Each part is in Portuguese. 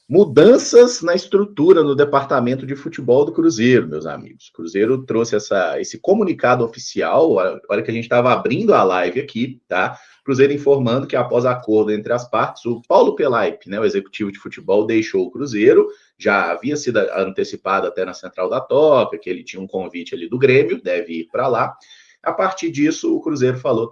Mudanças na estrutura no departamento de futebol do Cruzeiro, meus amigos. O Cruzeiro trouxe esse comunicado oficial, a hora que a gente estava abrindo a live aqui, tá? Cruzeiro informando que após acordo entre as partes, o Paulo Pelaipe, né, o executivo de futebol, deixou o Cruzeiro, já havia sido antecipado até na Central da Toca, que ele tinha um convite ali do Grêmio, deve ir para lá. A partir disso, o Cruzeiro falou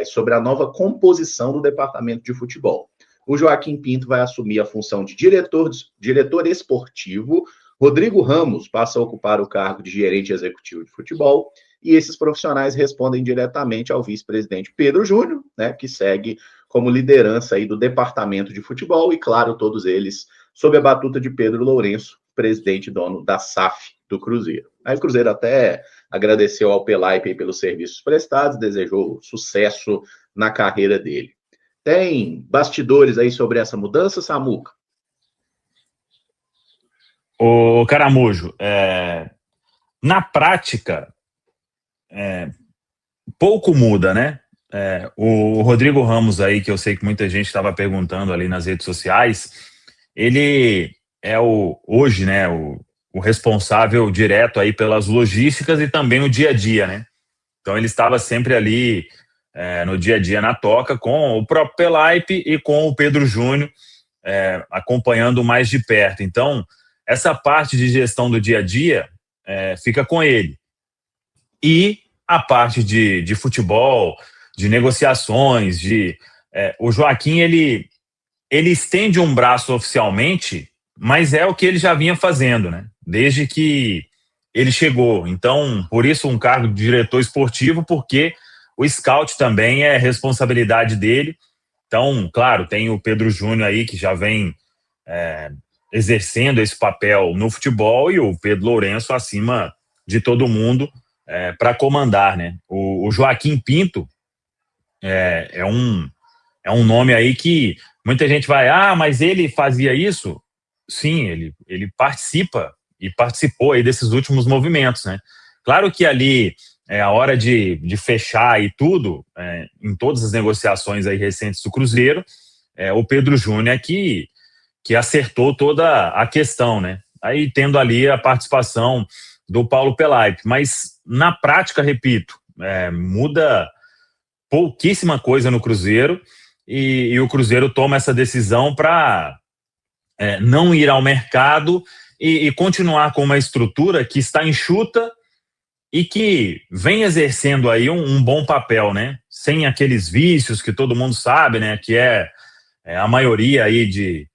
sobre a nova composição do departamento de futebol. O Joaquim Pinto vai assumir a função de diretor esportivo, Rodrigo Ramos passa a ocupar o cargo de gerente executivo de futebol, e esses profissionais respondem diretamente ao vice-presidente Pedro Júnior, né, que segue como liderança aí do departamento de futebol, e claro, todos eles sob a batuta de Pedro Lourenço, presidente e dono da SAF do Cruzeiro. Aí o Cruzeiro até agradeceu ao Pelaipe pelos serviços prestados, desejou sucesso na carreira dele. Tem bastidores aí sobre essa mudança, Samuca? Ô, Caramujo, na prática, pouco muda, né? O Rodrigo Ramos aí, que eu sei que muita gente estava perguntando ali nas redes sociais, ele é hoje, né, o responsável direto aí pelas logísticas e também no dia a dia, né? Então ele estava sempre ali no dia a dia na toca com o próprio Pelaipe e com o Pedro Júnior acompanhando mais de perto. Então essa parte de gestão do dia a dia fica com ele. E a parte de futebol, de negociações, o Joaquim, ele estende um braço oficialmente, mas é o que ele já vinha fazendo, né? Desde que ele chegou. Então, por isso um cargo de diretor esportivo, porque o scout também é responsabilidade dele. Então, claro, tem o Pedro Júnior aí, que já vem exercendo esse papel no futebol, e o Pedro Lourenço acima de todo mundo para comandar, né? O Joaquim Pinto é um nome aí que muita gente vai, mas ele fazia isso? Sim, ele participa e participou aí desses últimos movimentos, né? Claro que ali a hora de fechar e tudo, em todas as negociações aí recentes do Cruzeiro, o Pedro Júnior que acertou toda a questão, né? Aí tendo ali a participação do Paulo Pelaipe, mas na prática, repito, muda pouquíssima coisa no Cruzeiro, e o Cruzeiro toma essa decisão para não ir ao mercado e continuar com uma estrutura que está enxuta e que vem exercendo aí um bom papel, né? Sem aqueles vícios que todo mundo sabe, né? Que a maioria aí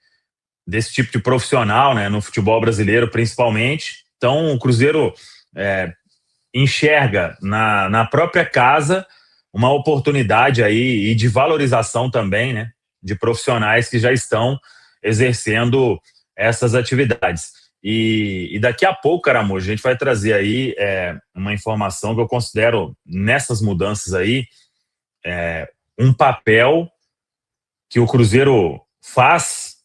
desse tipo de profissional, né? No futebol brasileiro, principalmente. Então, o Cruzeiro enxerga na própria casa uma oportunidade aí e de valorização também, né? De profissionais que já estão exercendo essas atividades. E daqui a pouco, Caramujo, a gente vai trazer aí uma informação que eu considero, nessas mudanças aí, um papel que o Cruzeiro faz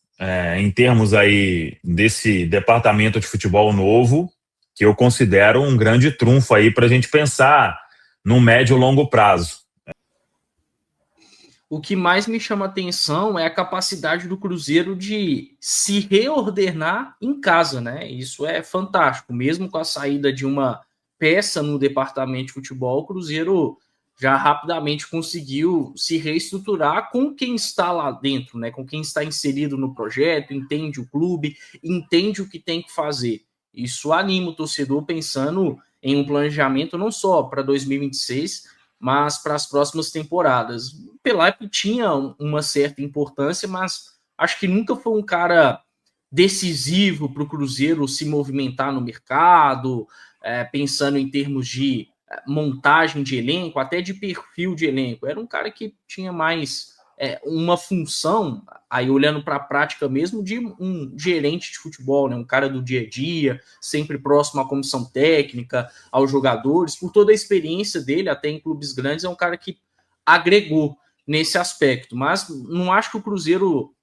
em termos aí desse departamento de futebol novo, que eu considero um grande trunfo aí para a gente pensar no médio e longo prazo. O que mais me chama atenção é a capacidade do Cruzeiro de se reordenar em casa, né? Isso é fantástico. Mesmo com a saída de uma peça no departamento de futebol, o Cruzeiro já rapidamente conseguiu se reestruturar com quem está lá dentro, né? Com quem está inserido no projeto, entende o clube, entende o que tem que fazer. Isso anima o torcedor pensando em um planejamento não só para 2026, mas para as próximas temporadas. O Pelaipe tinha uma certa importância, mas acho que nunca foi um cara decisivo para o Cruzeiro se movimentar no mercado, pensando em termos de montagem de elenco, até de perfil de elenco. Era um cara que tinha mais uma função, aí olhando para a prática mesmo, de um gerente de futebol, né? Um cara do dia a dia, sempre próximo à comissão técnica, aos jogadores, por toda a experiência dele, até em clubes grandes, é um cara que agregou nesse aspecto. Mas não acho que o Cruzeiro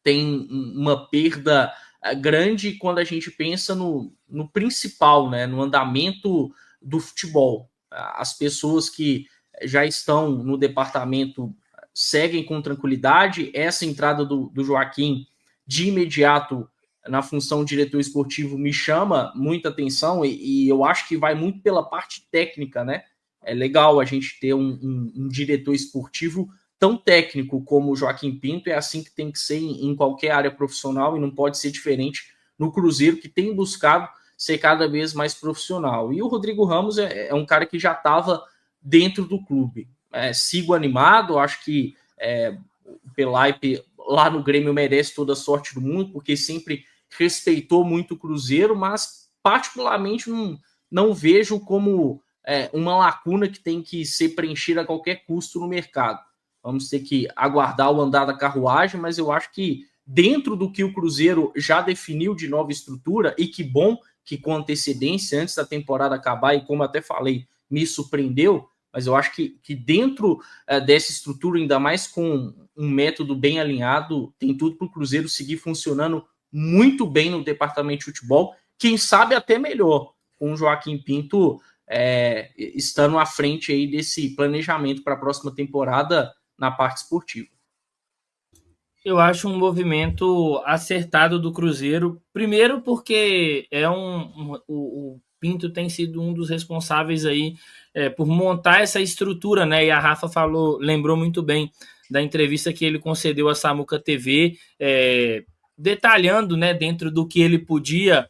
tem uma perda grande quando a gente pensa no principal, né? No andamento do futebol. As pessoas que já estão no departamento seguem com tranquilidade. Essa entrada do Joaquim de imediato na função de diretor esportivo me chama muita atenção e eu acho que vai muito pela parte técnica, né? É legal a gente ter um diretor esportivo tão técnico como o Joaquim Pinto, é assim que tem que ser em qualquer área profissional e não pode ser diferente no Cruzeiro, que tem buscado ser cada vez mais profissional. E o Rodrigo Ramos é um cara que já estava dentro do clube. Sigo animado, acho que o Pelaipe lá no Grêmio merece toda a sorte do mundo, porque sempre respeitou muito o Cruzeiro, mas particularmente não vejo como uma lacuna que tem que ser preenchida a qualquer custo no mercado. Vamos ter que aguardar o andar da carruagem, mas eu acho que dentro do que o Cruzeiro já definiu de nova estrutura, e que bom que com antecedência, antes da temporada acabar, e como até falei, me surpreendeu, mas eu acho que dentro dessa estrutura, ainda mais com um método bem alinhado, tem tudo para o Cruzeiro seguir funcionando muito bem no departamento de futebol, quem sabe até melhor, com o Joaquim Pinto estando à frente aí desse planejamento para a próxima temporada na parte esportiva. Eu acho um movimento acertado do Cruzeiro, primeiro porque o Pinto tem sido um dos responsáveis aí por montar essa estrutura, né? E a Rafa lembrou muito bem da entrevista que ele concedeu à Samuca TV, detalhando, né, dentro do que ele podia,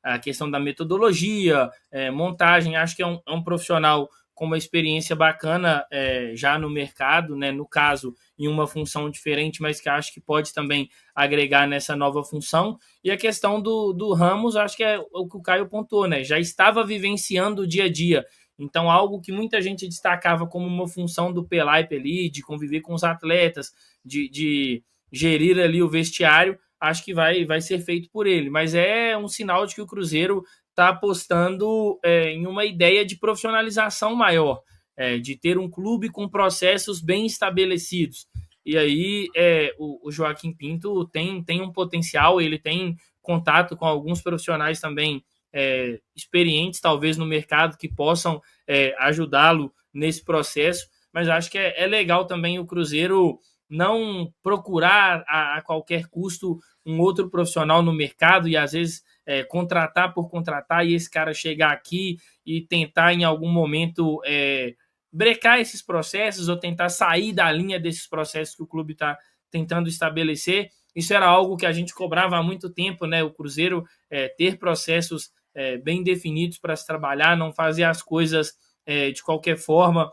a questão da metodologia, montagem. Acho que é um profissional com uma experiência bacana já no mercado, né? No caso, em uma função diferente, mas que acho que pode também agregar nessa nova função. E a questão do Ramos, acho que é o que o Caio pontuou, né? Já estava vivenciando o dia a dia. Então, algo que muita gente destacava como uma função do Pelaipe ali, de conviver com os atletas, de gerir ali o vestiário, acho que vai ser feito por ele. Mas é um sinal de que o Cruzeiro está apostando em uma ideia de profissionalização maior, de ter um clube com processos bem estabelecidos. E aí o Joaquim Pinto tem um potencial, ele tem contato com alguns profissionais também experientes, talvez no mercado, que possam ajudá-lo nesse processo, mas acho que é legal também o Cruzeiro não procurar a qualquer custo um outro profissional no mercado e às vezes contratar por contratar, e esse cara chegar aqui e tentar em algum momento brecar esses processos ou tentar sair da linha desses processos que o clube está tentando estabelecer. Isso era algo que a gente cobrava há muito tempo, né? O Cruzeiro ter processos bem definidos para se trabalhar, não fazer as coisas de qualquer forma.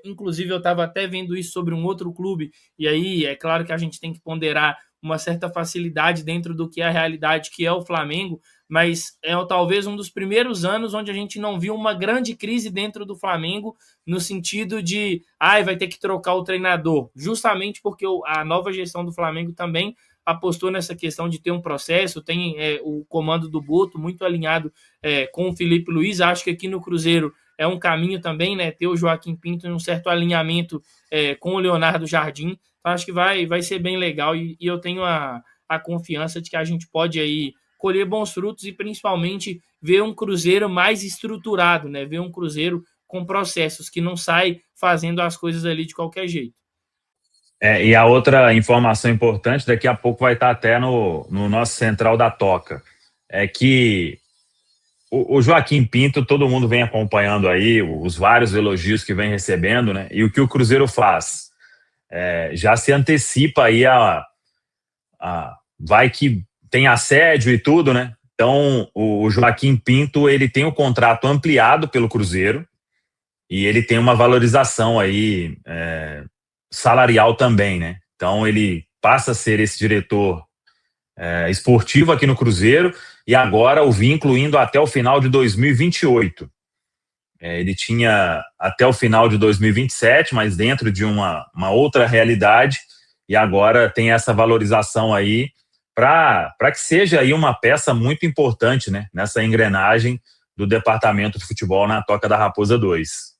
Inclusive, eu estava até vendo isso sobre um outro clube, e aí é claro que a gente tem que ponderar uma certa facilidade dentro do que é a realidade, que é o Flamengo, mas é talvez um dos primeiros anos onde a gente não viu uma grande crise dentro do Flamengo, no sentido de vai ter que trocar o treinador, justamente porque a nova gestão do Flamengo também apostou nessa questão de ter um processo, tem o comando do Boto muito alinhado com o Felipe Luiz. Acho que aqui no Cruzeiro é um caminho também, né, ter o Joaquim Pinto em um certo alinhamento com o Leonardo Jardim. Então, acho que vai ser bem legal e eu tenho a confiança de que a gente pode aí colher bons frutos e principalmente ver um Cruzeiro mais estruturado, né, ver um Cruzeiro com processos, que não sai fazendo as coisas ali de qualquer jeito. E a outra informação importante, daqui a pouco vai estar até no nosso Central da Toca, é que o Joaquim Pinto, todo mundo vem acompanhando aí os vários elogios que vem recebendo, né? E o que o Cruzeiro faz? Já se antecipa aí vai que tem assédio e tudo, né? Então, o Joaquim Pinto, ele tem o contrato ampliado pelo Cruzeiro e ele tem uma valorização aí salarial também, né? Então, ele passa a ser esse diretor esportivo aqui no Cruzeiro, e agora o vínculo indo até o final de 2028. Ele tinha até o final de 2027, mas dentro de uma outra realidade, e agora tem essa valorização aí para que seja aí uma peça muito importante, né, nessa engrenagem do departamento de futebol na Toca da Raposa 2.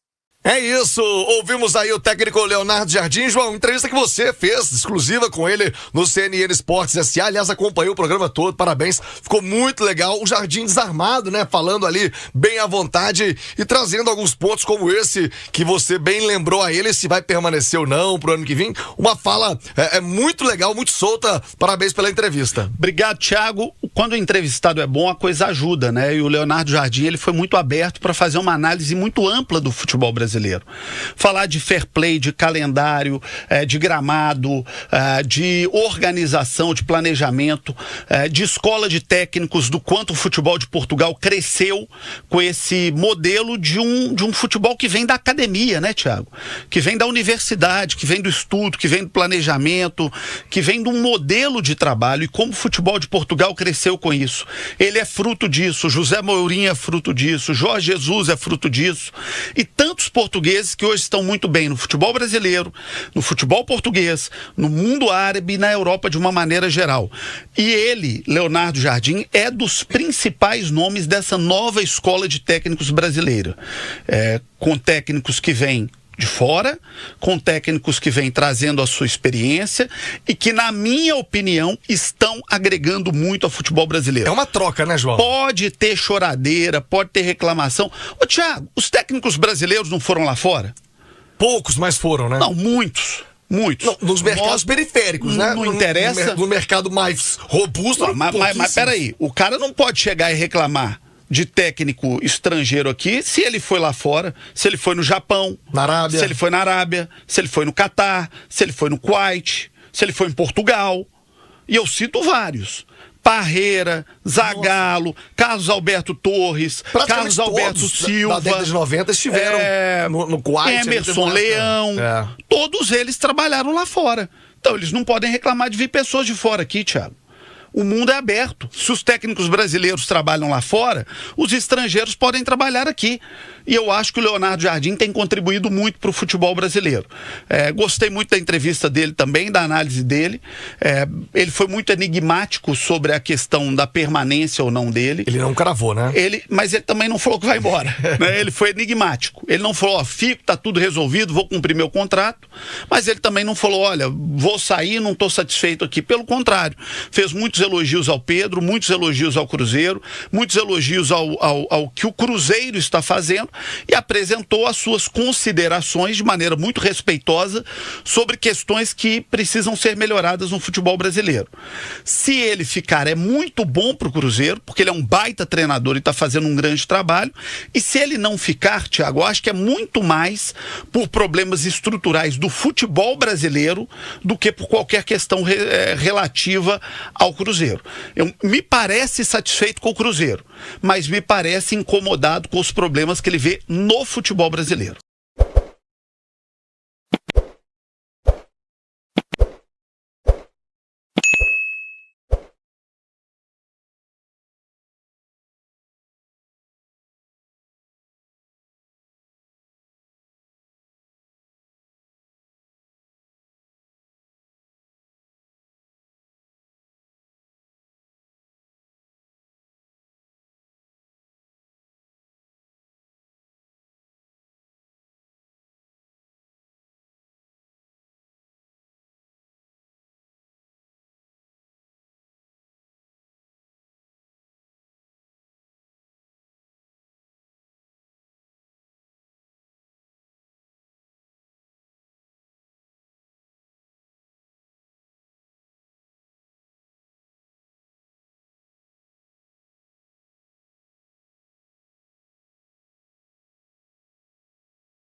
É isso, ouvimos aí o técnico Leonardo Jardim. João, entrevista que você fez, exclusiva com ele no CNN Esportes S.A. Aliás, acompanhou o programa todo, parabéns, ficou muito legal. O Jardim desarmado, né, falando ali bem à vontade e trazendo alguns pontos como esse que você bem lembrou a ele, se vai permanecer ou não pro ano que vem. Uma fala muito legal, muito solta, parabéns pela entrevista. Obrigado, Thiago. Quando o entrevistado é bom, a coisa ajuda, né? E o Leonardo Jardim, ele foi muito aberto para fazer uma análise muito ampla do futebol brasileiro. Falar de fair play, de calendário, de gramado, de organização, de planejamento, de escola de técnicos, do quanto o futebol de Portugal cresceu com esse modelo de um futebol que vem da academia, né, Thiago? Que vem da universidade, que vem do estudo, que vem do planejamento, que vem de um modelo de trabalho, e como o futebol de Portugal cresceu com isso. Ele é fruto disso, José Mourinho é fruto disso, Jorge Jesus é fruto disso, e tantos portugueses que hoje estão muito bem no futebol brasileiro, no futebol português, no mundo árabe e na Europa de uma maneira geral. E ele, Leonardo Jardim, é dos principais nomes dessa nova escola de técnicos brasileira, com técnicos que vêm de fora, com técnicos que vêm trazendo a sua experiência e que, na minha opinião, estão agregando muito ao futebol brasileiro. É uma troca, né, João? Pode ter choradeira, pode ter reclamação. Ô, Thiago, os técnicos brasileiros não foram lá fora? Poucos, mas foram, né? Não, muitos. Muitos. Não, nos mercados periféricos, né? Não interessa. No mercado mais robusto. Não, mas peraí, o cara não pode chegar e reclamar de técnico estrangeiro aqui, se ele foi lá fora, se ele foi no Japão, na Arábia, se ele foi na Arábia, se ele foi no Catar, se ele foi no Kuwait, se ele foi em Portugal. E eu cito vários. Parreira, Zagallo, Carlos Alberto Torres, Carlos Alberto Silva. Na década de 90 estiveram no Kuwait. Emerson Leão. Todos eles trabalharam lá fora. Então eles não podem reclamar de vir pessoas de fora aqui, Thiago. O mundo é aberto. Se os técnicos brasileiros trabalham lá fora, os estrangeiros podem trabalhar aqui. E eu acho que o Leonardo Jardim tem contribuído muito para o futebol brasileiro. Gostei muito da entrevista dele também, da análise dele. Ele foi muito enigmático sobre a questão da permanência ou não dele. Ele não cravou, né? Mas ele também não falou que vai embora. Né? Ele foi enigmático. Ele não falou, fico, tá tudo resolvido, vou cumprir meu contrato. Mas ele também não falou, olha, vou sair, não estou satisfeito aqui. Pelo contrário, fez muitos elogios ao Pedro, muitos elogios ao Cruzeiro, muitos elogios ao que o Cruzeiro está fazendo, e apresentou as suas considerações de maneira muito respeitosa sobre questões que precisam ser melhoradas no futebol brasileiro. Se ele ficar, é muito bom para o Cruzeiro, porque ele é um baita treinador e está fazendo um grande trabalho, e se ele não ficar, Thiago, eu acho que é muito mais por problemas estruturais do futebol brasileiro do que por qualquer questão relativa ao Cruzeiro. Me parece satisfeito com o Cruzeiro, mas me parece incomodado com os problemas que ele vê no futebol brasileiro.